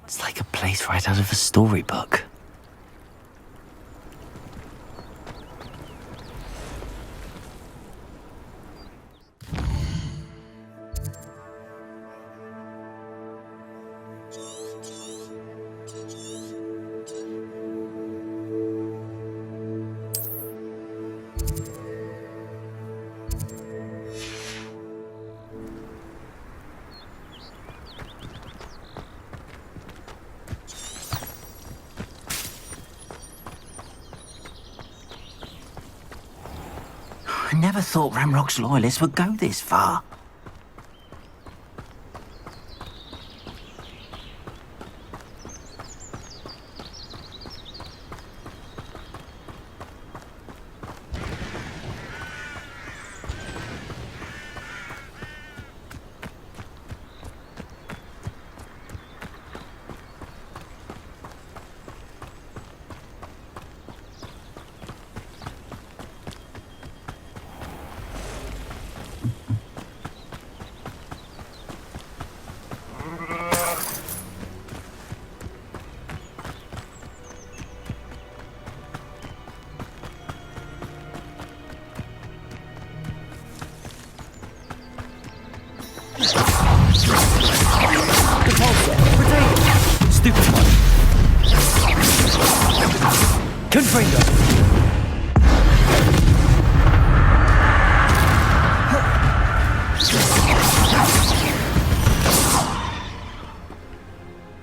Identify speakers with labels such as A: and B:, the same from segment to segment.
A: It's like a place right out of a storybook.
B: I never thought Ramrock's loyalists would go this far.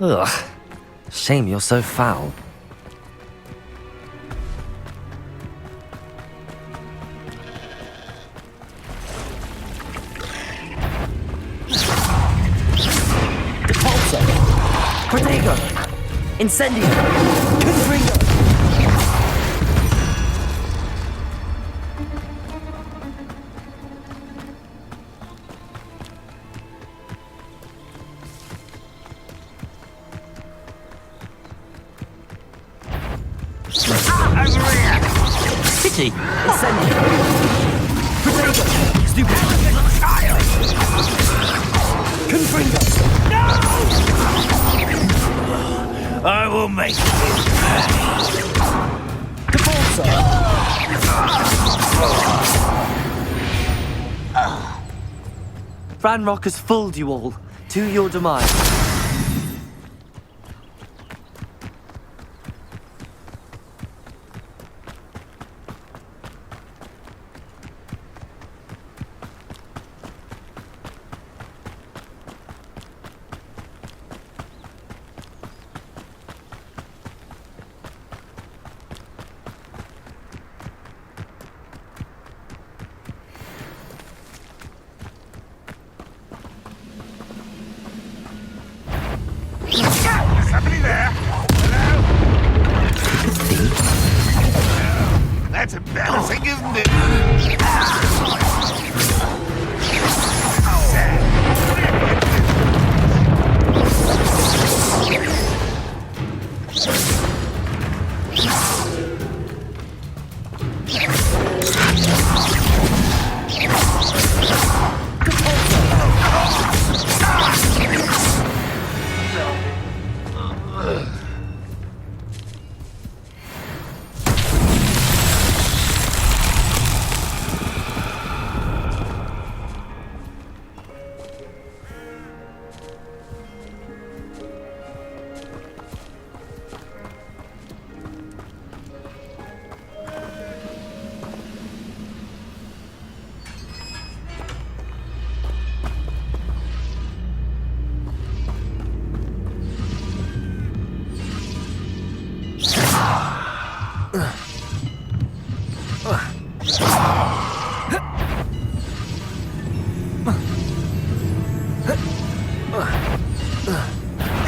A: Ugh. Shame you're so foul.
C: Repulsor! Protego! Incendio! Confringo!
B: Pity!
C: Incendio! Protego!
B: Stupid! Child!
C: Confringo!
B: I will make it.
C: Repulsor!
A: Ranrock has fooled you all, to your demise.
D: Somebody there? Hello? That's embarrassing, isn't it?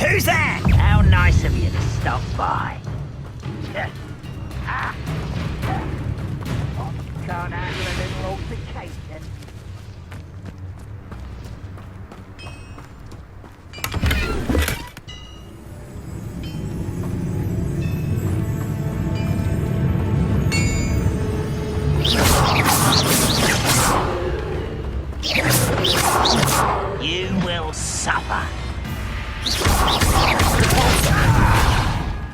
B: Who's that? How nice of you to stop by. Can't handle a little altercation. You will suffer.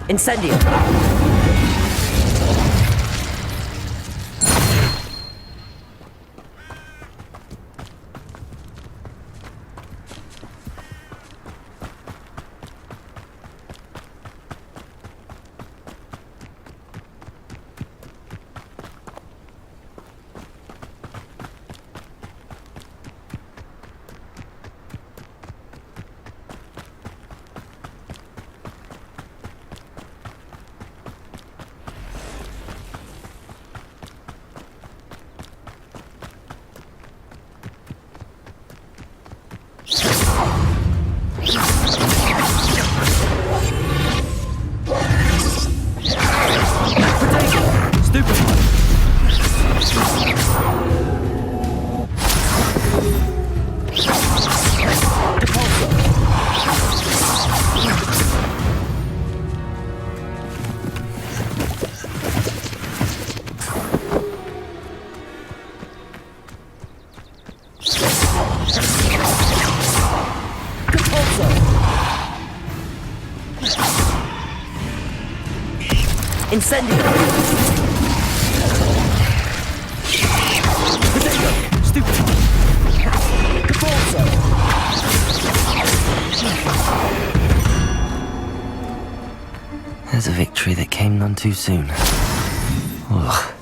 C: Incendio. Incendio. Potato. Stupid. Capalzo.
A: There's a victory that came none too soon. Ugh.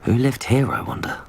A: Who lived here, I wonder?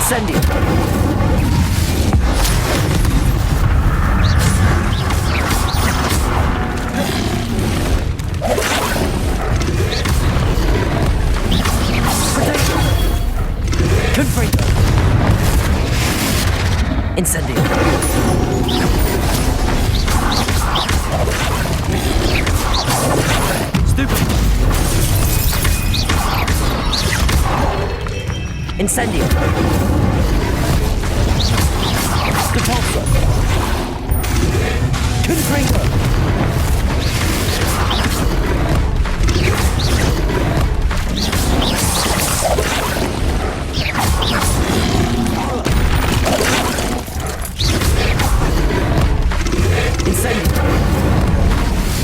B: Incendio. Depulso. Confringo. Incendio.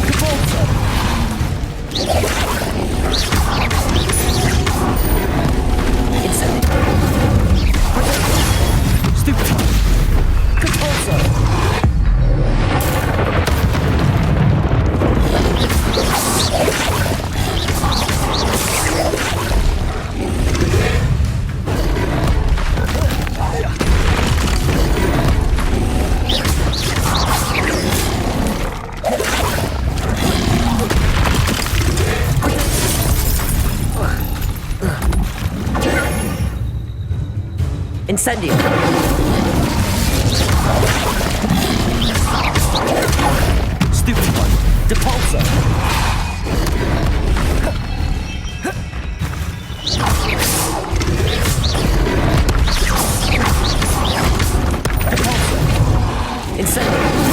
B: Depulso. Incendio. Stupid. Compulso. Incendio. Stupid one. Depulso. Depulso. Incendio.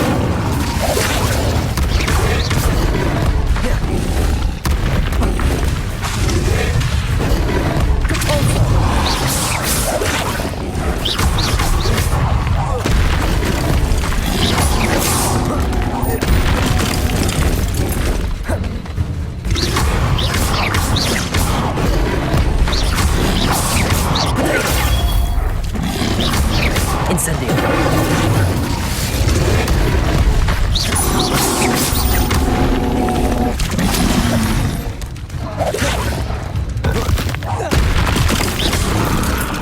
B: Incendio.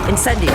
B: Incendio.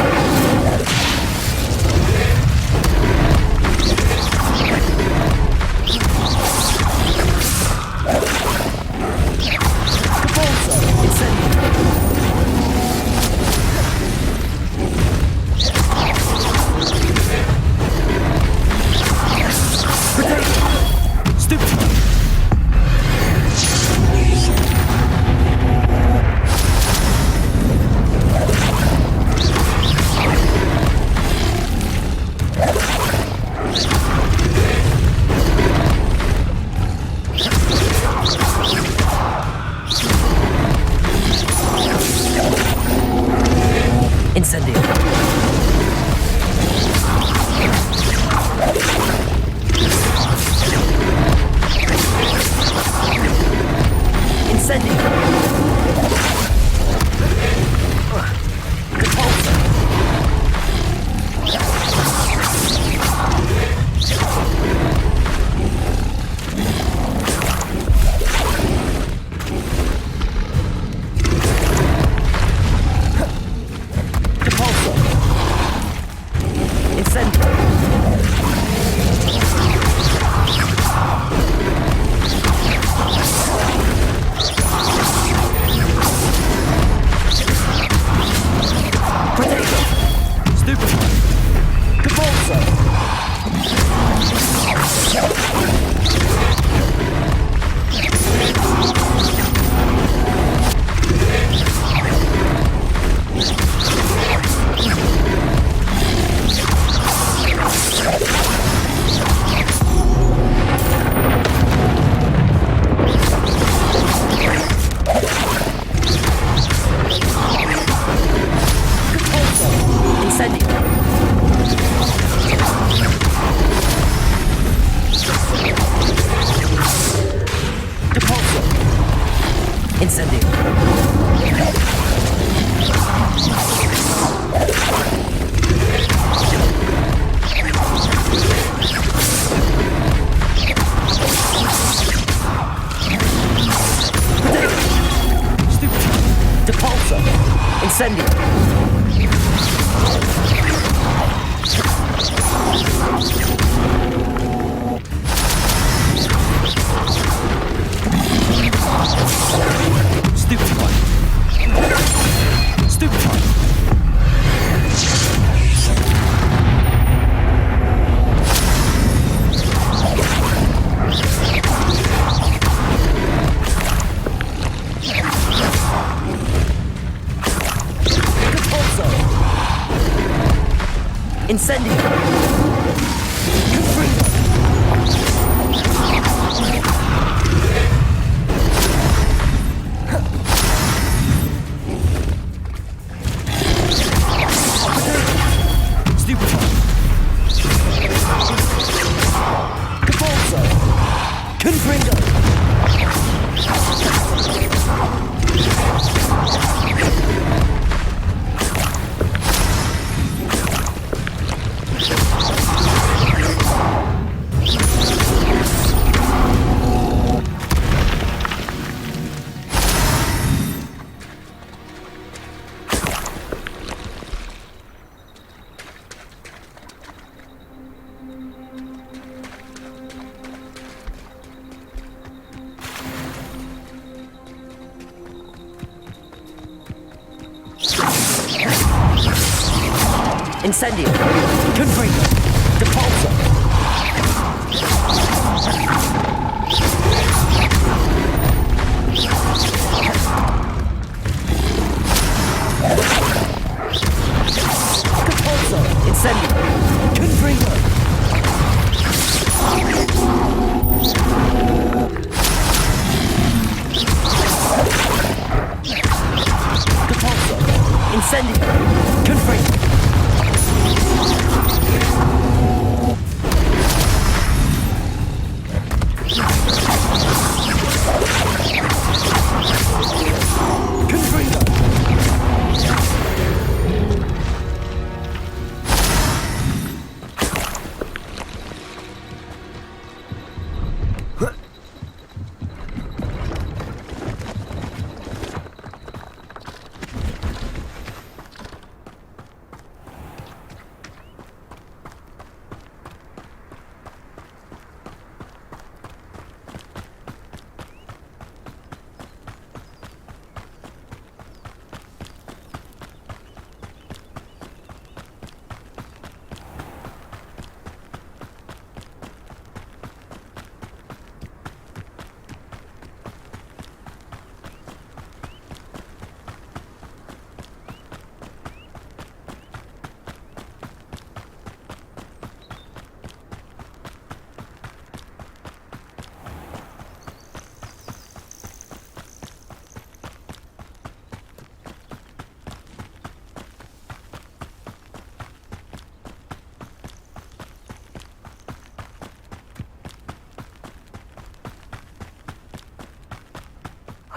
B: Incendio. Confringo. Depulso. Depulso. Incendio. Confringo. Depulso. Incendio. Confringo.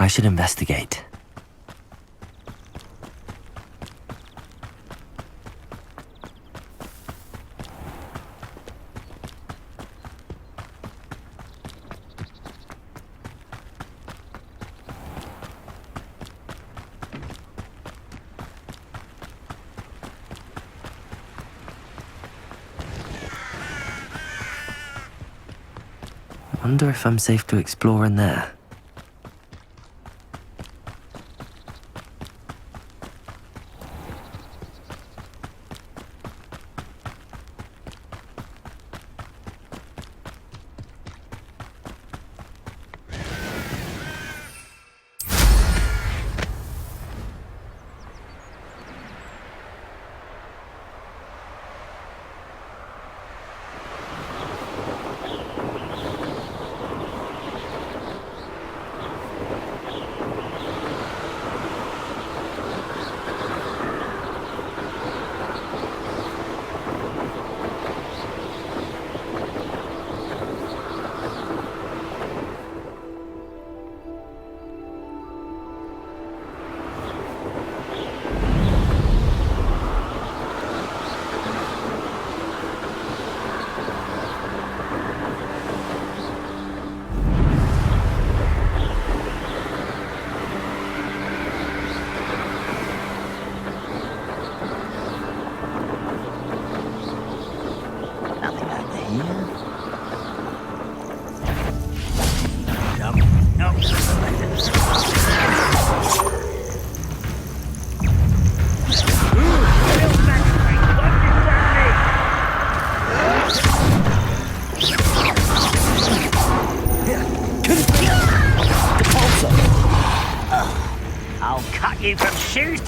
A: I should investigate. Wonder if I'm safe to explore in there.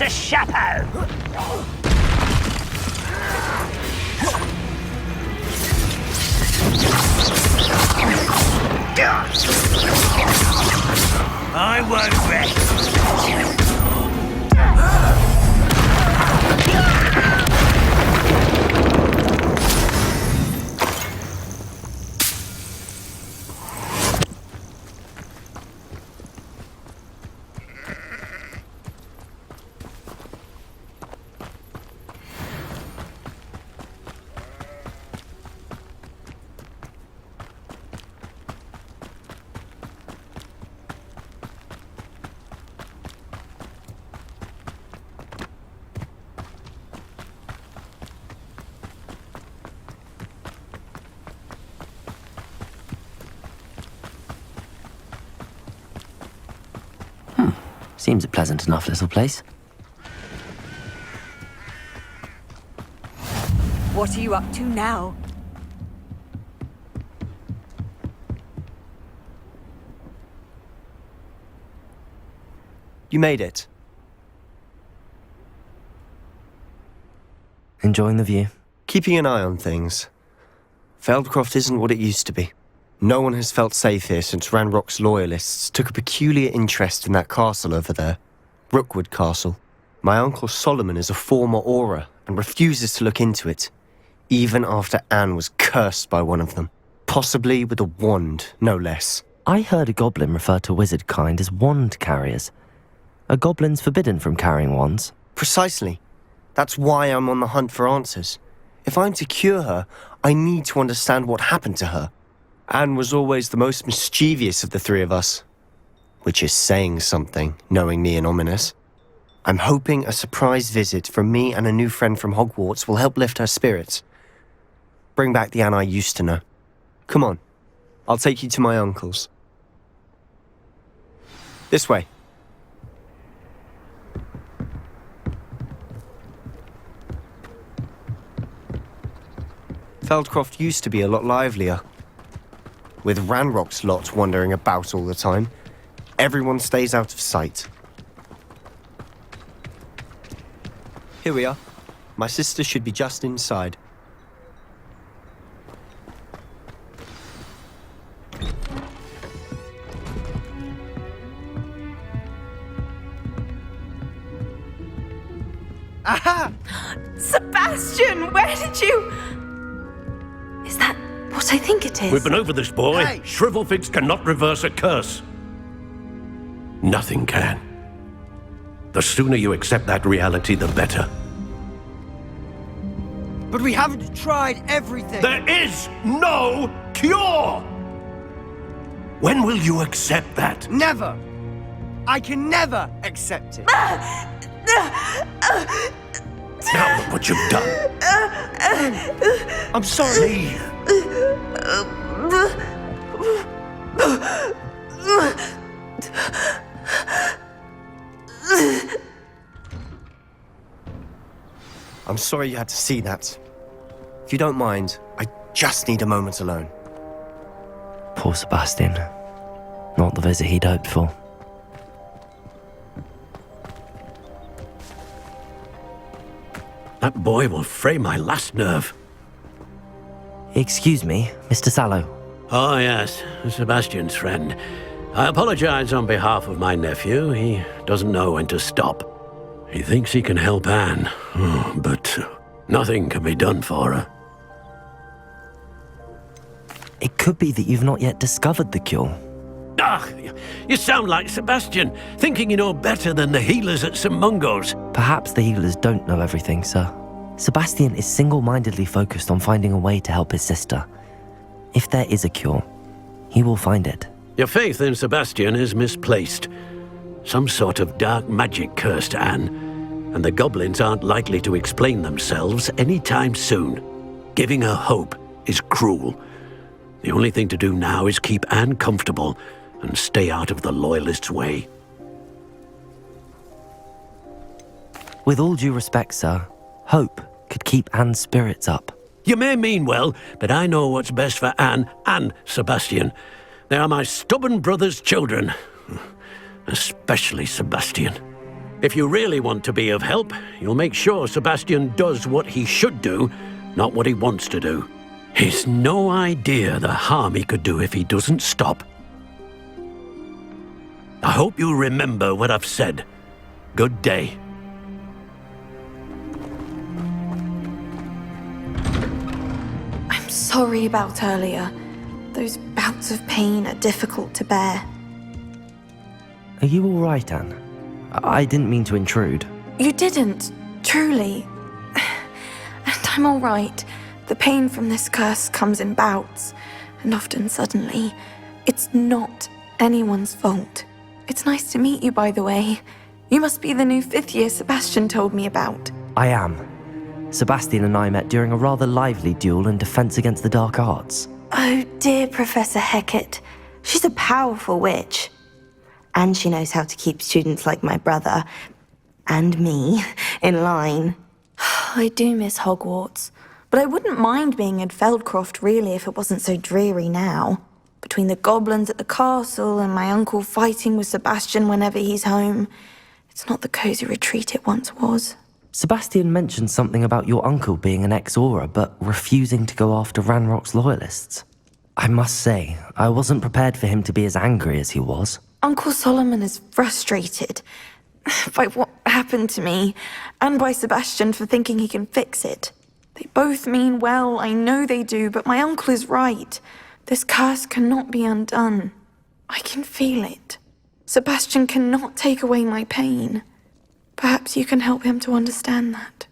B: to chapeau. I won't rest.
A: Seems a pleasant enough little place.
E: What are you up to now?
C: You made it.
A: Enjoying the view?
C: Keeping an eye on things. Feldcroft isn't what it used to be. No one has felt safe here since Ranrock's loyalists took a peculiar interest in that castle over there. Rookwood Castle. My uncle Solomon is a former Auror and refuses to look into it, even after Anne was cursed by one of them. Possibly with a wand, no less.
A: I heard a goblin refer to wizard kind as wand carriers. Are goblins forbidden from carrying wands?
C: Precisely. That's why I'm on the hunt for answers. If I'm to cure her, I need to understand what happened to her. Anne was always the most mischievous of the three of us. Which is saying something, knowing me and Ominous. I'm hoping a surprise visit from me and a new friend from Hogwarts will help lift her spirits. Bring back the Anne I used to know. Come on, I'll take you to my uncle's. This way. Feldcroft used to be a lot livelier. With Ranrock's lot wandering about all the time, everyone stays out of sight. Here we are. My sister should be just inside.
E: Aha! Sebastian, where did you... Is that what I think it is?
F: We've been over this, boy.
D: Hey!
F: Shrivelfigs cannot reverse a curse. Nothing can. The sooner you accept that reality, the better.
G: But we haven't tried everything.
F: There is no cure! When will you accept that?
G: Never. I can never accept it.
F: Now look what you've done.
G: I'm sorry.
F: Leave.
C: I'm sorry you had to see that. If you don't mind, I just need a moment alone.
A: Poor Sebastian. Not the visit he'd hoped for.
F: That boy will fray my last nerve.
A: Excuse me, Mr. Sallow.
F: Oh, yes, Sebastian's friend. I apologize on behalf of my nephew. He doesn't know when to stop. He thinks he can help Anne, but nothing can be done for her.
A: It could be that you've not yet discovered the cure.
F: Ah, you sound like Sebastian, thinking you know better than the healers at St. Mungo's.
A: Perhaps the healers don't know everything, sir. Sebastian is single-mindedly focused on finding a way to help his sister. If there is a cure, he will find it.
F: Your faith in Sebastian is misplaced. Some sort of dark magic cursed Anne, and the goblins aren't likely to explain themselves anytime soon. Giving her hope is cruel. The only thing to do now is keep Anne comfortable and stay out of the Loyalists' way.
A: With all due respect, sir, hope could keep Anne's spirits up.
F: You may mean well, but I know what's best for Anne and Sebastian. They are my stubborn brother's children. Especially Sebastian. If you really want to be of help, you'll make sure Sebastian does what he should do, not what he wants to do. He's no idea the harm he could do if he doesn't stop. I hope you remember what I've said. Good day.
E: I'm sorry about earlier. Those bouts of pain are difficult to bear.
A: Are you all right, Anne? I didn't mean to intrude.
E: You didn't, truly. And I'm all right. The pain from this curse comes in bouts, and often suddenly. It's not anyone's fault. It's nice to meet you, by the way. You must be the new 5th year Sebastian told me about.
A: I am. Sebastian and I met during a rather lively duel in Defense Against the Dark Arts.
H: Oh, dear Professor Hecat. She's a powerful witch. And she knows how to keep students like my brother, and me, in line.
E: I do miss Hogwarts, but I wouldn't mind being in Feldcroft, really, if it wasn't so dreary now. Between the goblins at the castle and my uncle fighting with Sebastian whenever he's home, it's not the cozy retreat it once was.
A: Sebastian mentioned something about your uncle being an ex-Aura, but refusing to go after Ranrock's loyalists. I must say, I wasn't prepared for him to be as angry as he was.
E: Uncle Solomon is frustrated by what happened to me, and by Sebastian for thinking he can fix it. They both mean well, I know they do, but my uncle is right. This curse cannot be undone. I can feel it. Sebastian cannot take away my pain. Perhaps you can help him to understand that.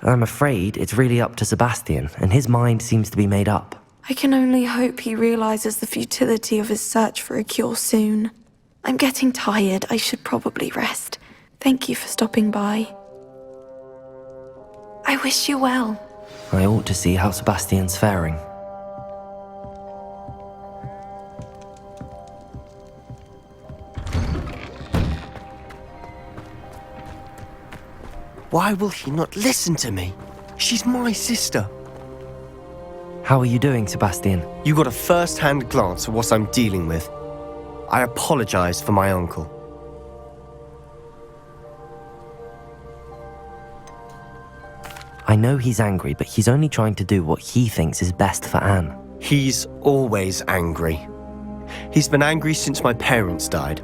A: I'm afraid it's really up to Sebastian, and his mind seems to be made up.
E: I can only hope he realizes the futility of his search for a cure soon. I'm getting tired. I should probably rest. Thank you for stopping by. I wish you well.
A: I ought to see how Sebastian's faring.
C: Why will he not listen to me? She's my sister.
A: How are you doing, Sebastian?
C: You got a first-hand glance at what I'm dealing with. I apologize for my uncle.
A: I know he's angry, but he's only trying to do what he thinks is best for Anne.
C: He's always angry. He's been angry since my parents died.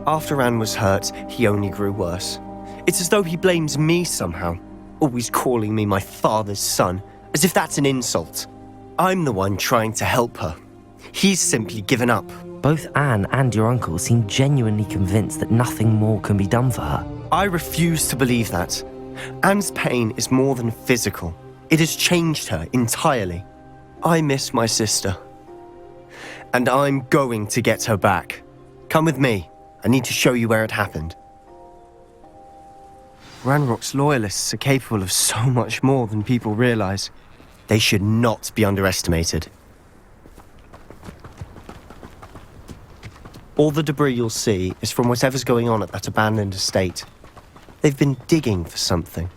C: After Anne was hurt, he only grew worse. It's as though he blames me somehow, always calling me my father's son, as if that's an insult. I'm the one trying to help her. He's simply given up.
A: Both Anne and your uncle seem genuinely convinced that nothing more can be done for her.
C: I refuse to believe that. Anne's pain is more than physical. It has changed her entirely. I miss my sister. And I'm going to get her back. Come with me. I need to show you where it happened. Ranrock's loyalists are capable of so much more than people realize. They should not be underestimated. All the debris you'll see is from whatever's going on at that abandoned estate. They've been digging for something.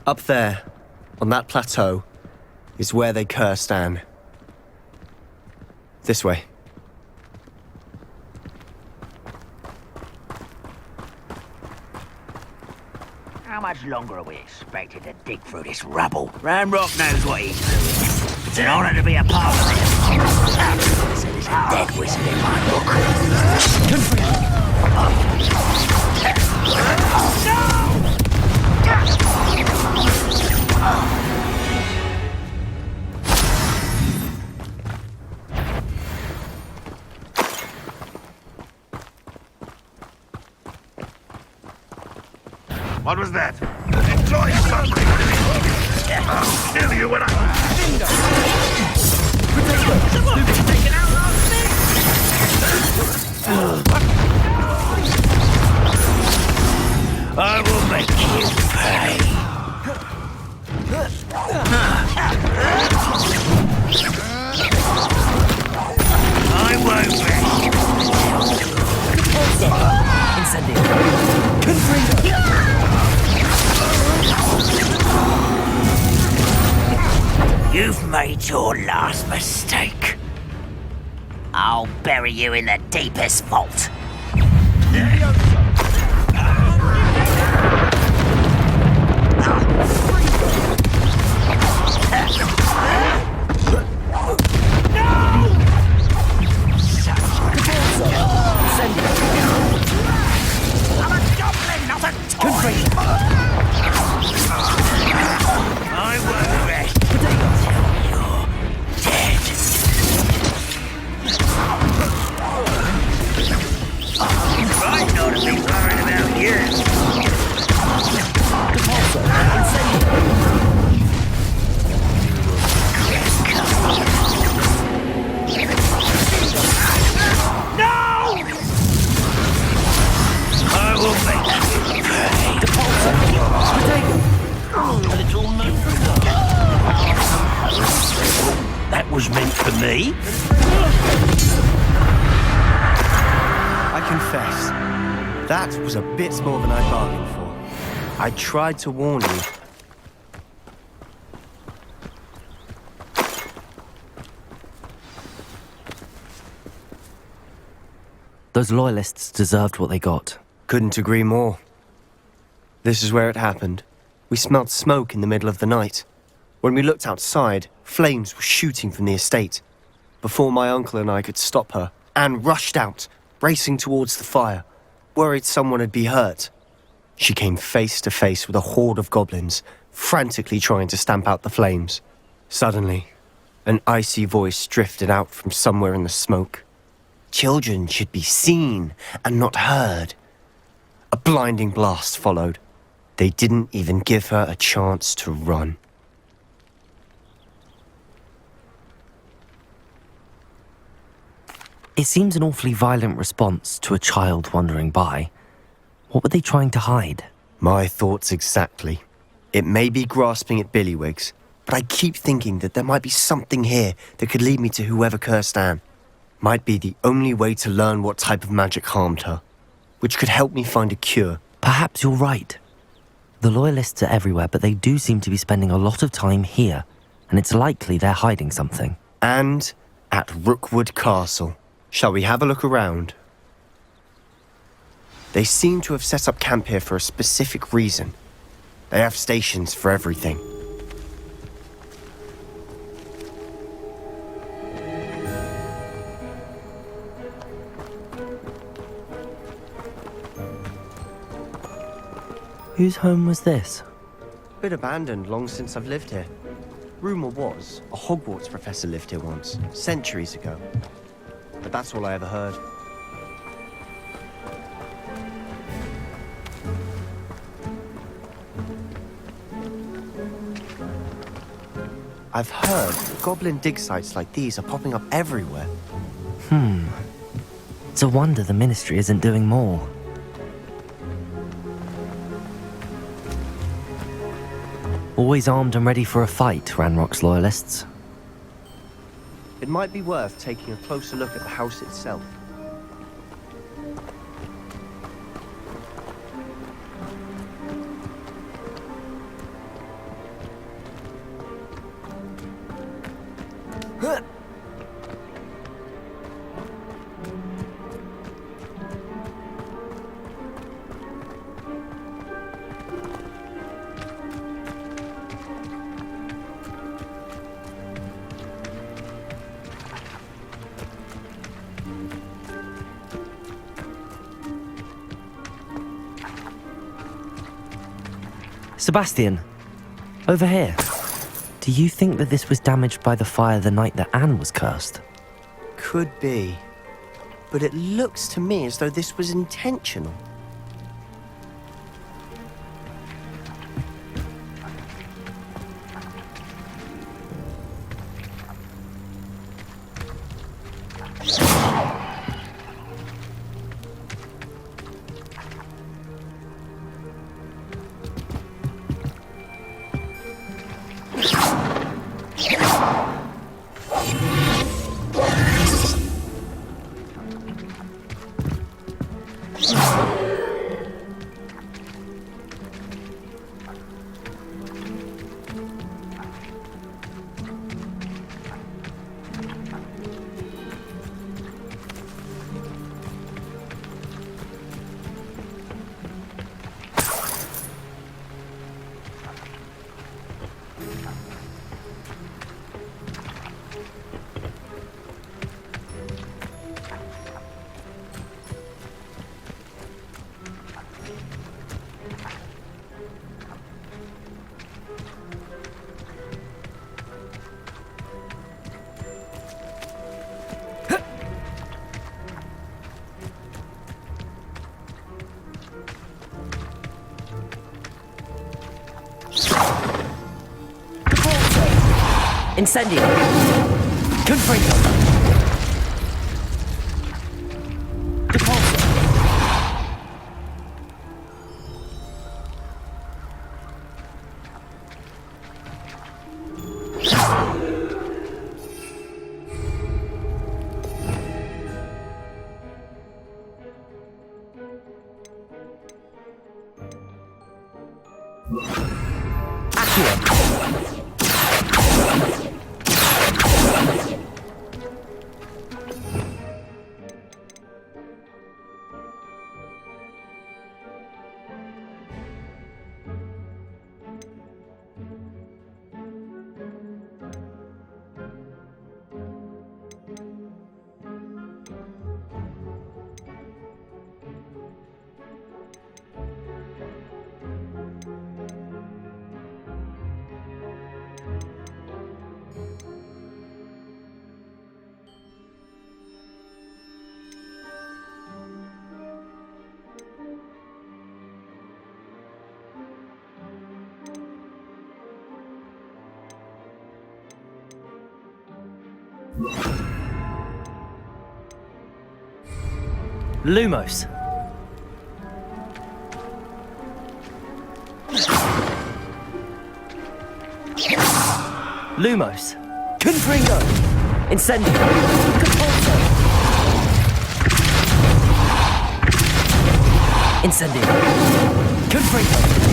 C: Up there, on that plateau, is where they cursed Anne. This way.
B: How much longer are we expected to dig through this rubble? Ranrock knows what he's doing. It's an honor to be a part of it. So there's a dead wizard in my book.
D: What was that? Enjoy something! I'll kill you when
B: I will make you pay. I won't You've was your last mistake. I'll bury you in the deepest vault. I'm a goblin, not a toy! I won't rest until you're dead. Right, not to be worried about you.
F: That was meant for me?
C: I confess, that was a bit more than I bargained for. I tried to warn you.
A: Those loyalists deserved what they got.
C: Couldn't agree more. This is where it happened. We smelled smoke in the middle of the night. When we looked outside, flames were shooting from the estate. Before my uncle and I could stop her, Anne rushed out, racing towards the fire, worried someone had been hurt. She came face to face with a horde of goblins, frantically trying to stamp out the flames. Suddenly, an icy voice drifted out from somewhere in the smoke. Children should be seen and not heard. A blinding blast followed. They didn't even give her a chance to run.
A: It seems an awfully violent response to a child wandering by. What were they trying to hide?
C: My thoughts exactly. It may be grasping at Billywigs, but I keep thinking that there might be something here that could lead me to whoever cursed Anne. Might be the only way to learn what type of magic harmed her, which could help me find a cure.
A: Perhaps you're right. The loyalists are everywhere, but they do seem to be spending a lot of time here, and it's likely they're hiding something.
C: And at Rookwood Castle. Shall we have a look around? They seem to have set up camp here for a specific reason. They have stations for everything.
A: Whose home was this?
C: Been abandoned long since I've lived here. Rumour was, a Hogwarts professor lived here once, centuries ago. But that's all I ever heard. I've heard goblin dig sites like these are popping up everywhere.
A: It's a wonder the Ministry isn't doing more. Always armed and ready for a fight, Ranrock's loyalists.
C: It might be worth taking a closer look at the house itself.
A: Sebastian, over here. Do you think that this was damaged by the fire the night that Anne was cursed?
C: Could be. But it looks to me as though this was intentional.
A: Incendio. Confringo. Depulso. Lumos. Lumos. Confringo. Incendio. Compulso. Incendio. Confringo.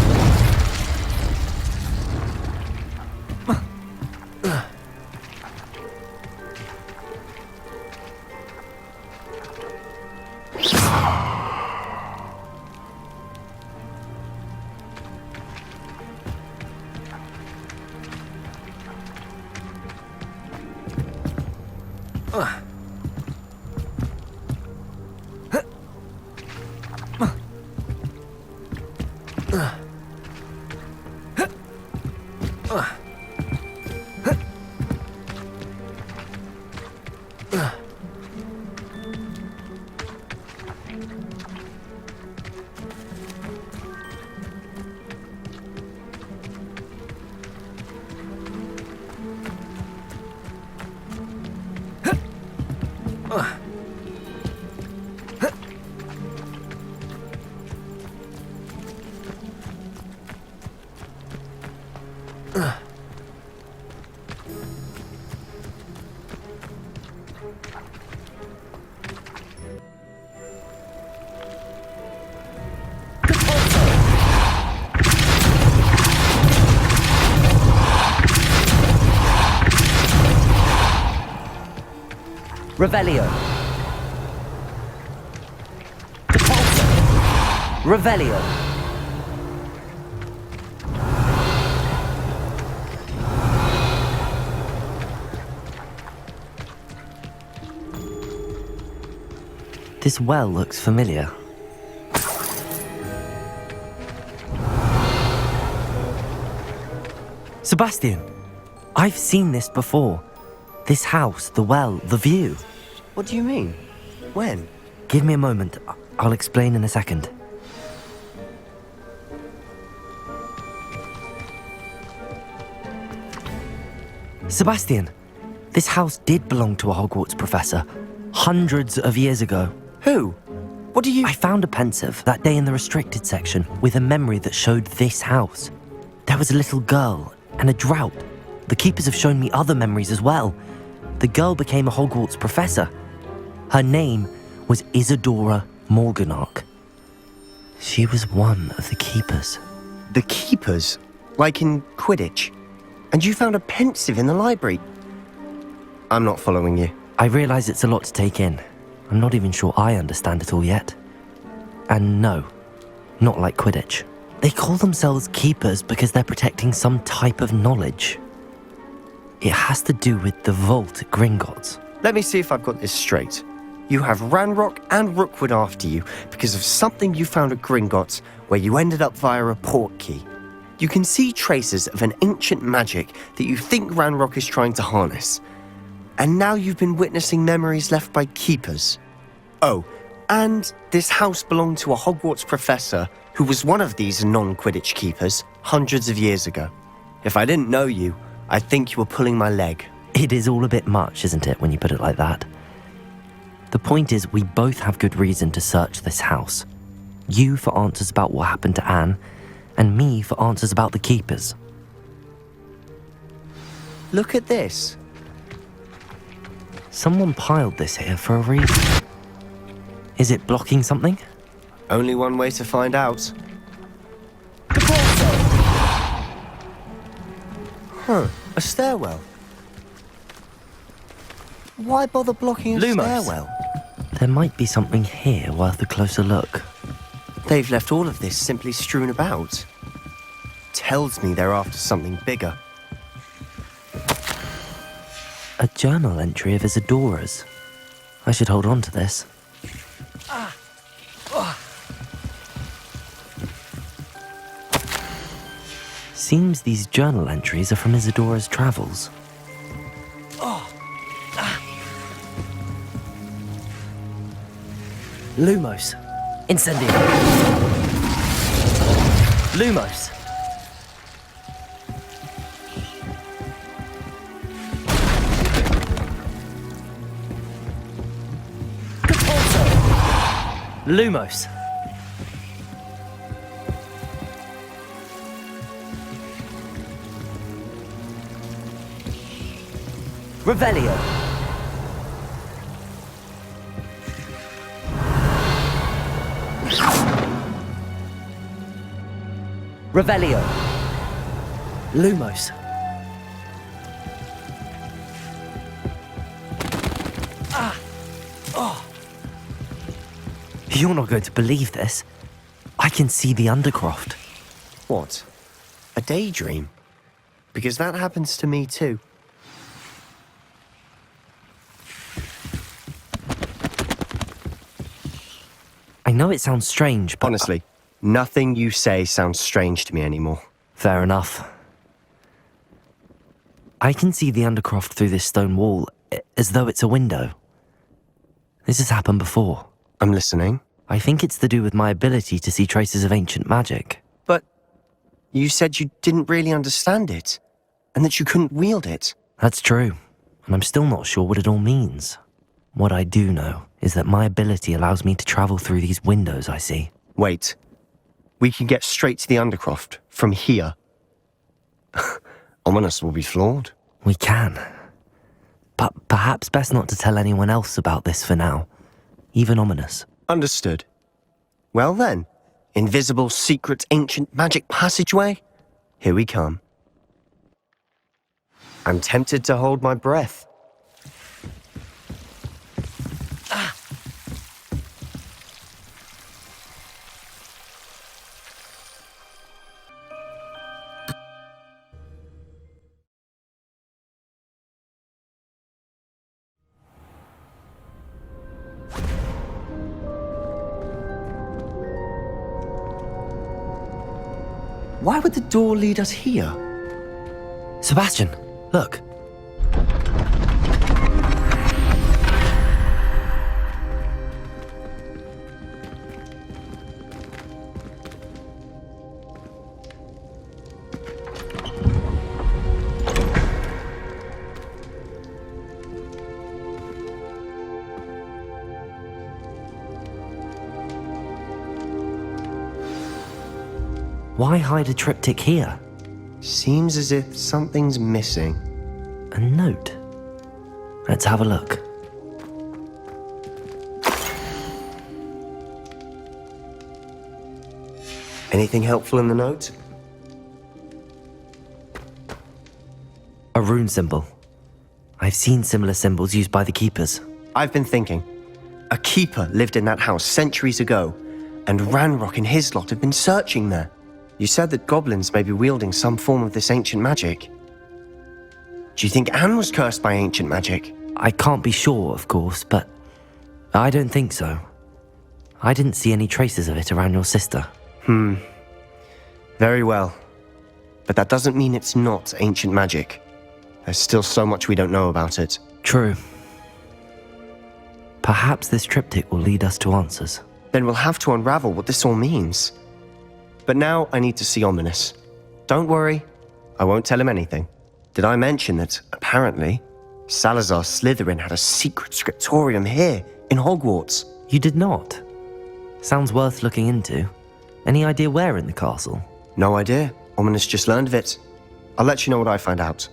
A: Revelio. Depulso. Revelio. This well looks familiar. Sebastian, I've seen this before. This house, the well, the view.
C: What do you mean? When?
A: Give me a moment. I'll explain in a second. Sebastian, this house did belong to a Hogwarts professor hundreds of years ago.
C: Who? What do you...
A: I found a pensive that day in the restricted section with a memory that showed this house. There was a little girl and a drought. The keepers have shown me other memories as well. The girl became a Hogwarts professor. Her name was Isadora Morganach. She was one of the keepers.
C: The keepers? Like in Quidditch? And you found a pensive in the library? I'm not following you.
A: I realise it's a lot to take in. I'm not even sure I understand it all yet. And no, not like Quidditch. They call themselves keepers because they're protecting some type of knowledge. It has to do with the vault at Gringotts.
C: Let me see if I've got this straight. You have Ranrock and Rookwood after you because of something you found at Gringotts where you ended up via a Portkey. You can see traces of an ancient magic that you think Ranrock is trying to harness. And now you've been witnessing memories left by keepers. Oh, and this house belonged to a Hogwarts professor who was one of these non-Quidditch keepers hundreds of years ago. If I didn't know you, I think you were pulling my leg.
A: It is all a bit much, isn't it, when you put it like that? The point is, we both have good reason to search this house. You for answers about what happened to Anne, and me for answers about the keepers.
C: Look at this.
A: Someone piled this here for a reason. Is it blocking something?
C: Only one way to find out. Huh, a stairwell. Why bother blocking a stairwell?
A: There might be something here worth a closer look.
C: They've left all of this simply strewn about. Tells me they're after something bigger.
A: A journal entry of Isadora's. I should hold on to this. Seems these journal entries are from Isadora's travels. Lumos. Incendio. Lumos. Lumos. Revelio. Revelio. Lumos. You're not going to believe this. I can see the Undercroft.
C: What? A daydream? Because that happens to me too.
A: I know it sounds strange, but...
C: Honestly, nothing you say sounds strange to me anymore.
A: Fair enough. I can see the Undercroft through this stone wall, as though it's a window. This has happened before.
C: I'm listening.
A: I think it's to do with my ability to see traces of ancient magic.
C: But you said you didn't really understand it, and that you couldn't wield it.
A: That's true, and I'm still not sure what it all means. What I do know is that my ability allows me to travel through these windows I see.
C: Wait. We can get straight to the Undercroft from here. Ominous will be flawed.
A: We can. But perhaps best not to tell anyone else about this for now. Even Ominous.
C: Understood. Well then, invisible, secret, ancient magic passageway? Here we come. I'm tempted to hold my breath. Why would the door lead us here?
A: Sebastian, look. Why hide a triptych here?
C: Seems as if something's missing.
A: A note. Let's have a look.
C: Anything helpful in the note?
A: A rune symbol. I've seen similar symbols used by the keepers.
C: I've been thinking. A keeper lived in that house centuries ago, and Ranrock and his lot have been searching there. You said that goblins may be wielding some form of this ancient magic. Do you think Anne was cursed by ancient magic?
A: I can't be sure, of course, but I don't think so. I didn't see any traces of it around your sister.
C: Very well. But that doesn't mean it's not ancient magic. There's still so much we don't know about it.
A: True. Perhaps this triptych will lead us to answers.
C: Then we'll have to unravel what this all means. But now I need to see Ominous. Don't worry, I won't tell him anything. Did I mention that, apparently, Salazar Slytherin had a secret scriptorium here in Hogwarts?
A: You did not? Sounds worth looking into. Any idea where in the castle?
C: No idea. Ominous just learned of it. I'll let you know what I find out.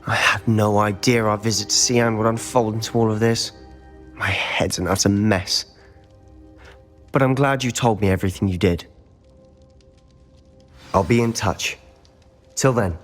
C: I had no idea our visit to see Anne would unfold into all of this. My head's an utter mess. But I'm glad you told me everything you did. I'll be in touch. Till then.